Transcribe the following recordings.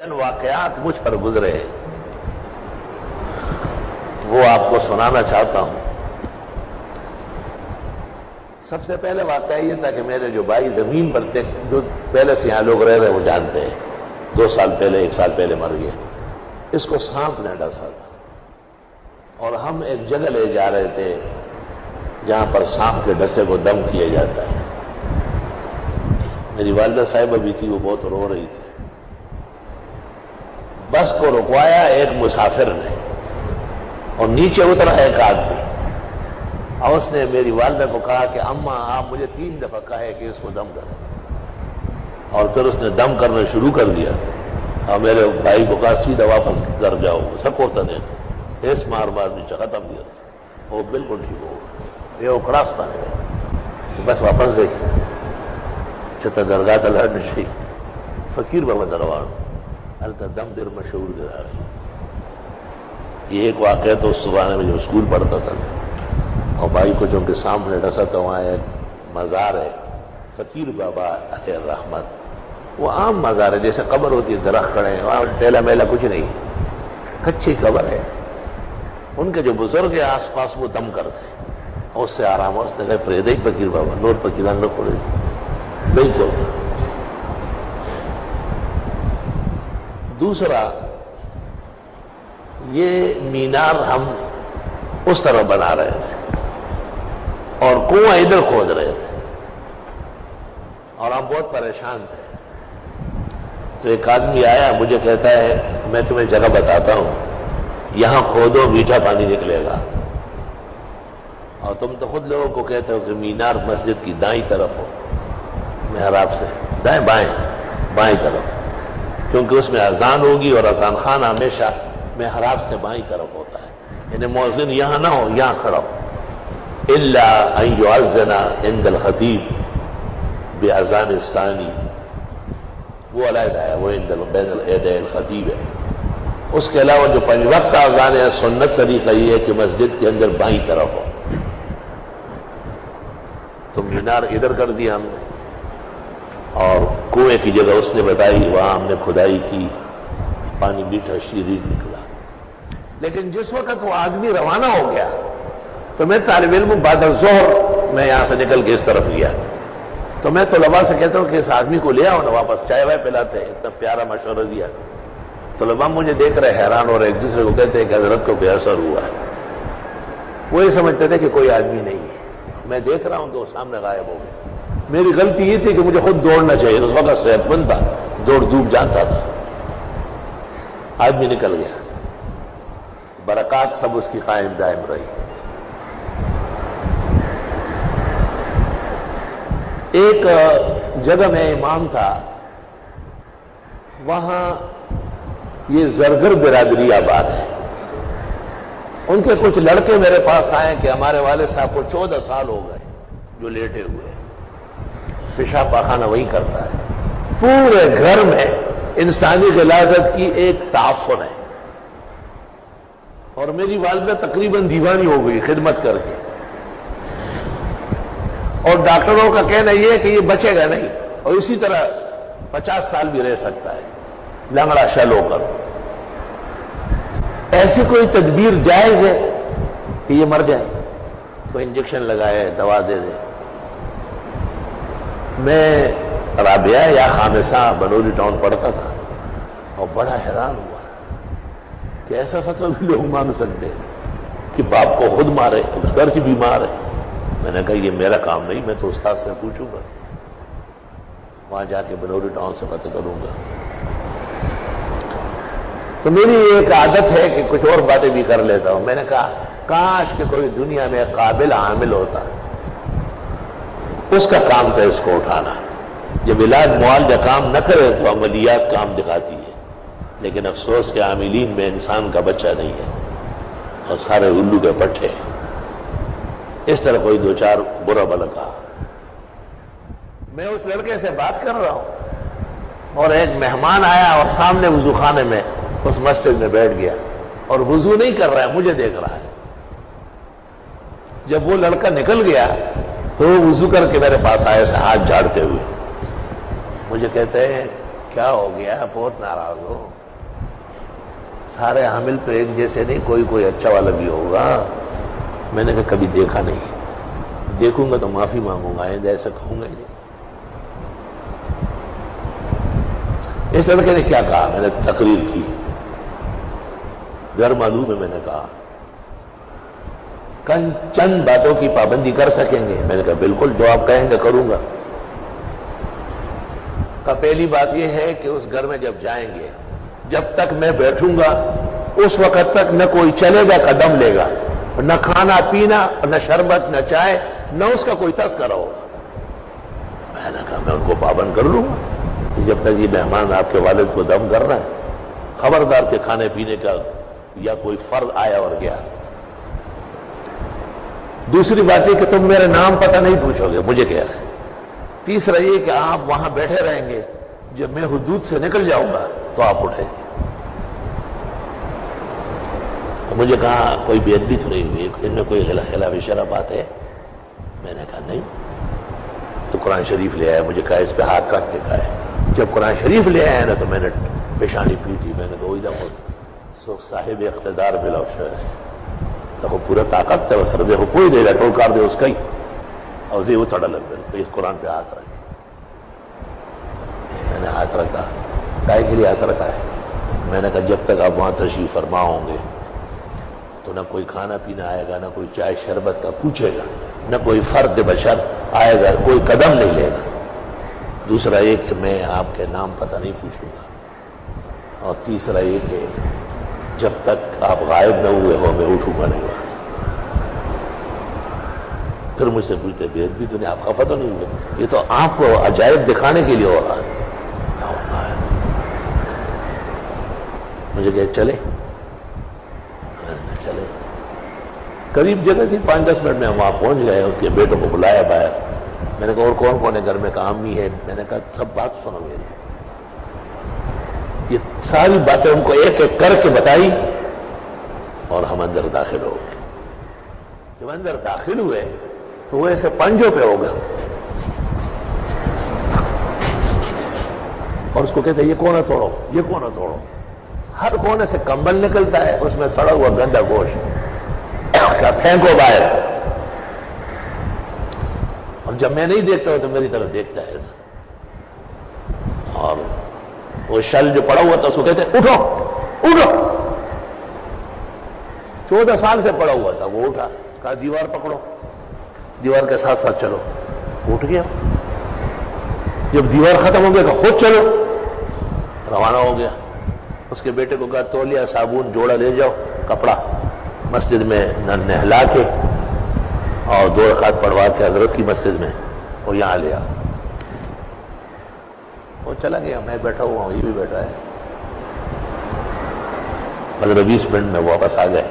چند واقعات مجھ پر گزرے وہ آپ کو سنانا چاہتا ہوں۔ سب سے پہلے واقعہ یہ تھا کہ میرے جو بھائی زمین پر تھے، جو پہلے سے یہاں لوگ رہ رہے وہ جانتے ہیں، 2 سال پہلے 1 سال پہلے مر گئے۔ اس کو سانپ نے ڈسا تھا اور ہم ایک جگہ لے جا رہے تھے جہاں پر سانپ کے ڈسے کو دم کیا جاتا ہے۔ میری والدہ صاحبہ بھی تھی، وہ بہت رو رہی تھی۔ بس کو رکوایا ایک مسافر نے اور نیچے اترا ایک آدمی، اور اس نے میری والدہ کو کہا کہ اماں آپ مجھے 3 دفعہ کہے کہ اس کو دم کریں، اور پھر اس نے دم کرنا شروع کر دیا۔ اور میرے بھائی کو کہا سیدھا واپس گھر جاؤ، سکوتا نے ایس مار نیچے ختم دیا، وہ بالکل ٹھیک ہو گیا۔ یہ اکڑاس پانے گئے بس واپس دیکھ چھتا درگاہ تلہر نشی فقیر بابا دربار التا دم دیر مشہور درا رہی۔ یہ ایک واقعہ تو اس زمانے میں جو اسکول پڑھتا تھا اور بھائی کو جو ان کے سامنے ڈسا تھا، وہاں ایک مزار ہے فقیر بابا علیہ الرحمت، وہ عام مزار ہے جیسے قبر ہوتی ہے، درخت کھڑے ہیں، وہاں ٹیلا میلا کچھ نہیں، کچی قبر ہے۔ ان کے جو بزرگ ہیں آس پاس وہ دم کرتے ہیں اور اس سے آرام ہو۔ اس نے کہا پریدئی فقیر بابا نور فقیران نہ کھولے نہیں کھولتا۔ دوسرا، یہ مینار ہم اس طرح بنا رہے تھے اور کنواں ادھر کھود رہے تھے اور ہم بہت پریشان تھے۔ تو ایک آدمی آیا، مجھے کہتا ہے میں تمہیں جگہ بتاتا ہوں، یہاں کھودو میٹھا پانی نکلے گا۔ اور تم تو خود لوگوں کو کہتے ہو کہ مینار مسجد کی دائیں طرف ہو، محراب سے دائیں بائیں طرف، کیونکہ اس میں اذان ہوگی اور اذان خان ہمیشہ محراب سے بائیں طرف ہوتا ہے، یعنی مؤذن یہاں نہ ہو، یہاں کھڑا ہو۔ الا ان یؤذن عند الخطیب باذان الثانی، وہ علیحدہ ہے، وہ بین الیدین الخطیب ہے۔ اس کے علاوہ جو 5 وقت اذان ہے، سنت طریقہ یہ ہے کہ مسجد کے اندر بائیں طرف ہو۔ تو مینار ادھر کر دیا ہم نے، اور کنویں کی جگہ اس نے بتائی، وہاں ہم نے کھدائی کی، پانی میٹھا شیرین نکلا۔ لیکن جس وقت وہ آدمی روانہ ہو گیا تو میں طالب علم بعد الظہر میں یہاں سے نکل کے اس طرف گیا، تو میں طلباء سے کہتا ہوں کہ اس آدمی کو لے آؤ نا واپس، چائے وائے پلاتے ہیں، اتنا پیارا مشورہ دیا۔ طلباء مجھے دیکھ رہے حیران ہو رہے، ایک دوسرے کو کہتے ہیں کہ حضرت کو بے اثر ہوا ہے۔ وہ یہ سمجھتے تھے کہ کوئی آدمی نہیں ہے، میں دیکھ رہا ہوں کہ وہ سامنے غائب ہو گئے۔ میری غلطی یہ تھی کہ مجھے خود دوڑنا چاہیے، اس وقت صحت مند تھا، دوڑ دھوپ جانتا تھا۔ آدمی نکل گیا، برکات سب اس کی قائم دائم رہی۔ ایک جگہ میں امام تھا، وہاں یہ زرگر برادری آباد ہے۔ ان کے کچھ لڑکے میرے پاس آئے کہ ہمارے والد صاحب کو 14 سال ہو گئے جو لیٹے ہوئے، پیشاب پاخانہ وہی کرتا ہے۔ پورے گھر میں انسانی غلاظت کی ایک تعفن ہے، اور میری والدہ تقریباً دیوانی ہو گئی خدمت کر کے، اور ڈاکٹروں کا کہنا یہ ہے کہ یہ بچے گا نہیں اور اسی طرح 50 سال بھی رہ سکتا ہے لنگڑا شل ہو کر۔ ایسی کوئی تدبیر جائز ہے کہ یہ مر جائے؟ کوئی انجیکشن لگائے، دوا دے دے۔ میں رابعہ یا خامسہ بنولی ٹاؤن پڑھتا تھا اور بڑا حیران ہوا کہ ایسا فتویٰ بھی لوگ مان سکتے ہیں کہ باپ کو خود مارے، درج بیمار ہے۔ میں نے کہا یہ میرا کام نہیں، میں تو استاد سے پوچھوں گا، وہاں جا کے بنولی ٹاؤن سے پتہ کروں گا۔ تو میری ایک عادت ہے کہ کچھ اور باتیں بھی کر لیتا ہوں۔ میں نے کہا کاش کہ کوئی دنیا میں قابل عامل ہوتا، اس کا کام تھا اس کو اٹھانا۔ جب علاج معالجہ کام نہ کرے تو عملیات کام دکھاتی ہے، لیکن افسوس کے عاملین میں انسان کا بچہ نہیں ہے اور سارے الو کے پٹھے۔ اس طرح کوئی 2-4 برا بلا کہا۔ میں اس لڑکے سے بات کر رہا ہوں اور ایک مہمان آیا اور سامنے وضو خانے میں اس مسجد میں بیٹھ گیا اور وضو نہیں کر رہا ہے، مجھے دیکھ رہا ہے۔ جب وہ لڑکا نکل گیا تو وہ وضو کر کے میرے پاس آئے سے ہاتھ جھاڑتے ہوئے، مجھے کہتے ہیں کیا ہو گیا؟ بہت ناراض ہو؟ سارے حامل تو ایک جیسے نہیں، کوئی کوئی اچھا والا بھی ہوگا۔ میں نے کہا کبھی دیکھا نہیں، دیکھوں گا تو معافی مانگوں گا، ایسا کہوں گا ہی نہیں۔ اس لڑکے نے کیا کہا؟ میں نے تقریر کی، غیر معلوم ہے، میں نے کہا چند باتوں کی پابندی کر سکیں گے؟ میں نے کہا بالکل، جو آپ کہیں گے کروں گا۔ پہلی بات یہ ہے کہ اس گھر میں جب جائیں گے، جب تک میں بیٹھوں گا اس وقت تک نہ کوئی چلے گا قدم لے گا، نہ کھانا پینا، نہ شربت، نہ چائے، نہ اس کا کوئی تذکرہ ہوگا۔ میں نے کہا میں ان کو پابند کر لوں گا کہ جب تک یہ مہمان آپ کے والد کو دم کر رہا ہے، خبردار کے کھانے پینے کا یا کوئی فرض آیا اور گیا۔ دوسری بات یہ کہ تم میرے نام پتہ نہیں پوچھو گے، مجھے کہہ رہے ہیں۔ تیسرا یہ کہ آپ وہاں بیٹھے رہیں گے، جب میں حدود سے نکل جاؤں گا تو آپ اٹھیں گے۔ تو مجھے کہا کوئی بے ادبی تو نہیں ہوئی، ان میں کوئی خلاف شرع بات ہے؟ میں نے کہا نہیں۔ تو قرآن شریف لے آیا، مجھے کہا اس پہ ہاتھ رکھ کے کہا ہے۔ جب قرآن شریف لے آیا نا تو میں نے پیشانی پیٹی، میں نے کہا وہی دفعہ صاحب اقتدار بلا شعر دیکھو پورا طاقت ہے، وہ سر دیکھو کوئی دے گا ٹول کار دے اس کا ہی، اور وہ تھوڑا لگ گیا، اس قرآن پہ ہاتھ رکھ۔ میں نے ہاتھ رکھا، کائے کے لیے ہاتھ رکھا ہے؟ میں نے کہا جب تک آپ وہاں تشریف فرما ہوں گے تو نہ کوئی کھانا پینا آئے گا، نہ کوئی چائے شربت کا پوچھے گا، نہ کوئی فرد بشر آئے گا، کوئی قدم نہیں لے گا۔ دوسرا یہ کہ میں آپ کے نام پتہ نہیں پوچھوں گا، اور تیسرا یہ کہ جب تک آپ غائب نہ ہوئے ہو میں اٹھوں گا نہیں وہاں۔ پھر مجھ سے پوچھتے بے ادبی تو نہیں، آپ کا پتہ نہیں ہوگا؟ یہ تو آپ کو عجائب دکھانے کے لیے ہو رہا ہے۔ مجھے کہ چلے؟ چلے، قریب جگہ تھی، 5-10 منٹ میں وہاں پہنچ گئے، اس کے بیٹوں کو بلایا باہر۔ میں نے کہا اور کون کون ہے گھر میں؟ کہا امی ہے۔ میں نے کہا سب بات سنو میری۔ یہ ساری باتیں ان کو ایک ایک کر کے بتائی اور ہم اندر داخل ہو گئے۔ جب اندر داخل ہوئے تو وہ ایسے پنجوں پہ ہو گئے اور اس کو کہتے ہیں یہ کونا توڑو، یہ کونا توڑو۔ ہر کونے سے کمبل نکلتا ہے، اس میں سڑا ہوا گندا گوشت، کیا پھینکو باہر۔ اور جب میں نہیں دیکھتا ہوں تو میری طرف دیکھتا ہے ایسا، اور وہ شل جو پڑا ہوا تھا اس کو کہتے ہیں اٹھو اٹھو۔ 14 سال سے پڑا ہوا تھا، وہ اٹھا، کہا دیوار پکڑو، دیوار کے ساتھ ساتھ چلو، اٹھ گیا۔ جب دیوار ختم ہو گیا کہ خود چلو، روانہ ہو گیا۔ اس کے بیٹے کو کہا تولیہ صابن جوڑا لے جاؤ، کپڑا، مسجد میں نہلا کے اور 2 رکعت پڑھوا کے حضرت کی مسجد میں، اور یہاں لے آ۔ وہ چلا گیا، میں بیٹھا ہوا ہوں، یہ بھی بیٹھا ہے۔ 15-20 منٹ میں واپس آ گئے۔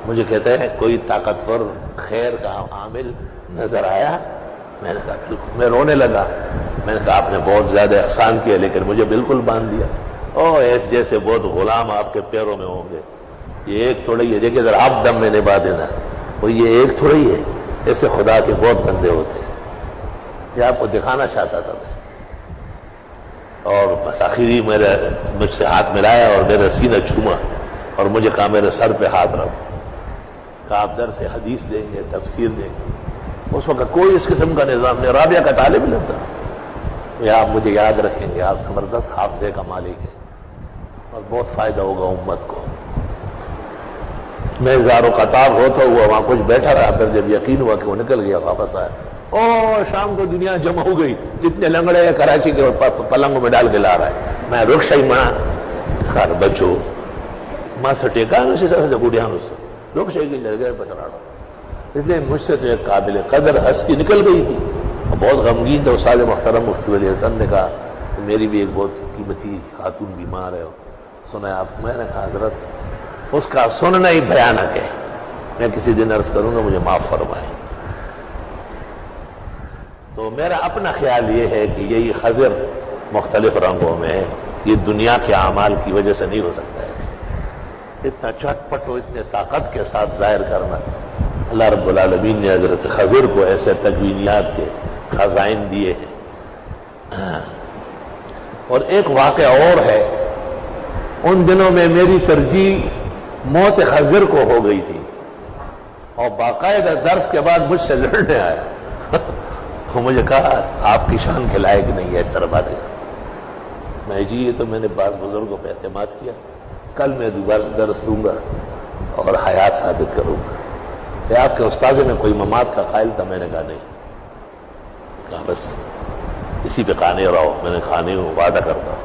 مجھے کہتے ہیں کوئی طاقتور خیر کا عامل نظر آیا؟ میں نے کہا بالکل۔ میں رونے لگا، میں نے کہا آپ نے بہت زیادہ احسان کیا لیکن مجھے بالکل باندھ دیا۔ ایس جیسے بہت غلام آپ کے پیروں میں ہوں گے، یہ ایک تھوڑا ہی ہے، دیکھیں ذرا آپ دم میں نبھا دینا، وہ یہ ایک تھوڑا ہی ہے، ایسے خدا کے بہت بندے ہوتے ہیں۔ یہ آپ کو دکھانا چاہتا تھا میں، اور بس آخری مجھ سے ہاتھ ملایا اور میرا سینہ چھوما اور مجھے کہا میرے سر پہ ہاتھ رکھ، کہا آپ درس حدیث دیں گے، تفسیر دیں گے۔ اس وقت کوئی اس قسم کا نظام نہیں، رابعہ کا طالب علم تھا۔ یہ آپ مجھے یاد رکھیں گے، آپ زبردست حافظے کا مالک ہیں اور بہت فائدہ ہوگا امت کو۔ میں زار و قطار ہوتا ہوا وہاں کچھ بیٹھا رہا، پھر جب یقین ہوا کہ وہ نکل گیا واپس آیا، شام کو دنیا جمع ہو گئی، جتنے لنگڑے ہیں کراچی کے پلنگوں میں ڈال کے لا رہا ہے۔ میں رخص ہی منا خر بچو ماں سے ٹیکا اسی طرح سے گوڑیاں سے رخص ہی لڑ گئے پچھڑا۔ اس لیے مجھ سے تو ایک قابل قدر ہستی نکل گئی تھی، بہت غمگین تھا۔ استاد محترم مفتی ولی حسن نے کہا کہ میری بھی ایک بہت قیمتی خاتون بیمار ہے، سنا آپ؟ میں نے کہا حضرت اس کا سننا ہی بھیانک ہے، میں کسی دن عرض کروں گا، مجھے معاف فرمائیں۔ تو میرا اپنا خیال یہ ہے کہ یہی خضر مختلف رنگوں میں ہے، یہ دنیا کے اعمال کی وجہ سے نہیں ہو سکتا ہے۔ اتنا چٹ پٹ و اتنے طاقت کے ساتھ ظاہر کرنا، اللہ رب العالمین نے حضرت خضر کو ایسے تکوینیات کے خزائن دیے ہیں۔ اور ایک واقعہ اور ہے، ان دنوں میں میری ترجیح موت خضر کو ہو گئی تھی، اور باقاعدہ درس کے بعد مجھ سے لڑنے آیا اور مجھے کہا آپ کی شان کے لائق نہیں ہے اس طرح باتیں۔ میں جی یہ تو میں نے بعض بزرگوں پہ اعتماد کیا، کل میں دوبارہ درس دوں گا اور حیات ثابت کروں گا کہ آپ کے استاد میں کوئی ممات کا قائل تھا؟ میں نے کہا نہیں، کہا بس اسی پہ قانے رہو۔ میں نے کہا نہیں ہوں، وعدہ کرتا ہوں۔